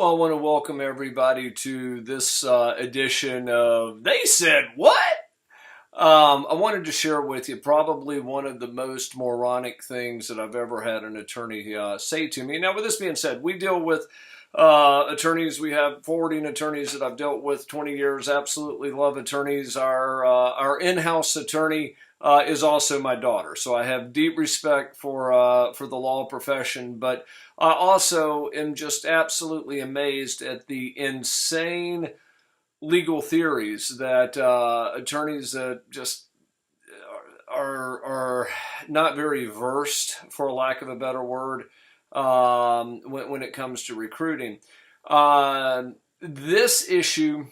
Well, I want to welcome everybody to this edition of They Said What? I wanted to share with you probably one of the most moronic things that I've ever had an attorney say to me. Now, with this being said, we deal with attorneys. We have forwarding attorneys that I've dealt with 20 years. Absolutely love attorneys. Our in-house attorney is also my daughter, so I have deep respect for the law profession. But I also am just absolutely amazed at the insane legal theories that attorneys that just are not very versed, for lack of a better word, when it comes to recruiting. This issue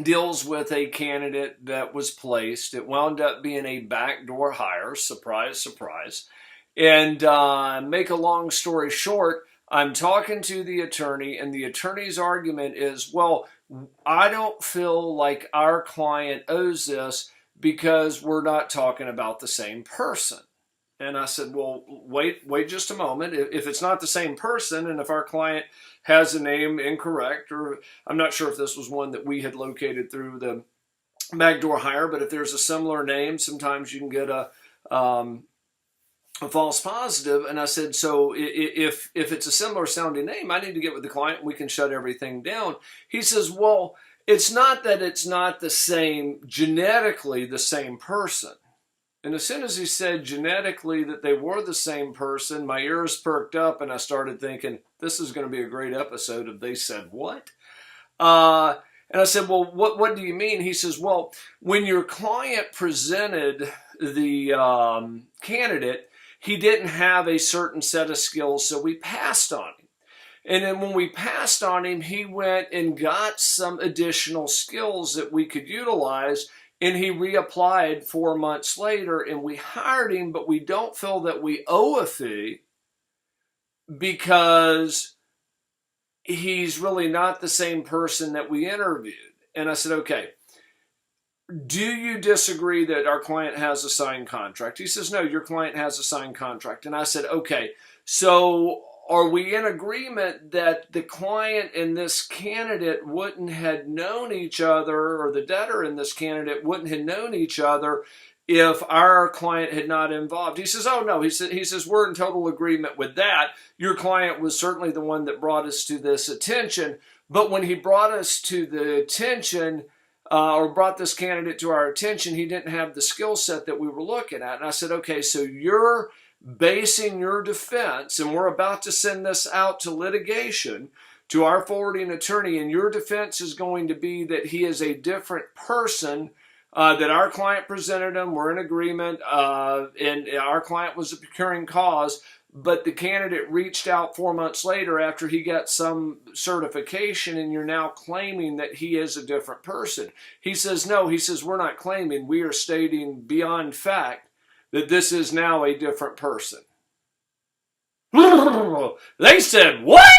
deals with a candidate that was placed. It wound up being a backdoor hire. Surprise, surprise. And make a long story short, I'm talking to the attorney, and the attorney's argument is, well, I don't feel like our client owes this because we're not talking about the same person. And I said, well, wait just a moment. If it's not the same person, and if our client has a name incorrect, or I'm not sure if this was one that we had located through the backdoor hire, but if there's a similar name, sometimes you can get a false positive. And I said, so if it's a similar sounding name, I need to get with the client and we can shut everything down. He says, well, it's not that it's not the same, genetically the same person. And as soon as he said genetically that they were the same person, my ears perked up and I started thinking, this is going to be a great episode of They Said What? And I said, well, what do you mean? He says, well, when your client presented the candidate, he didn't have a certain set of skills, so we passed on him. And then when we passed on him, he went and got some additional skills that we could utilize, and he reapplied 4 months later, and we hired him, but we don't feel that we owe a fee because he's really not the same person that we interviewed. And I said, okay, do you disagree that our client has a signed contract? He says, no, your client has a signed contract. And I said, okay, so are we in agreement that the client and this candidate wouldn't have known each other, or the debtor and this candidate wouldn't have known each other if our client had not involved? He says, oh no, he says, we're in total agreement with that. Your client was certainly the one that brought us to this attention. But when he brought us to the attention, or brought this candidate to our attention, he didn't have the skill set that we were looking at. And I said, okay, so you're basing your defense, and we're about to send this out to litigation to our forwarding attorney, and your defense is going to be that he is a different person, that our client presented him, we're in agreement, and our client was the procuring cause, but the candidate reached out 4 months later after he got some certification, and you're now claiming that he is a different person. He says, no, he says, we're not claiming, we are stating beyond fact that this is now a different person. They said, what?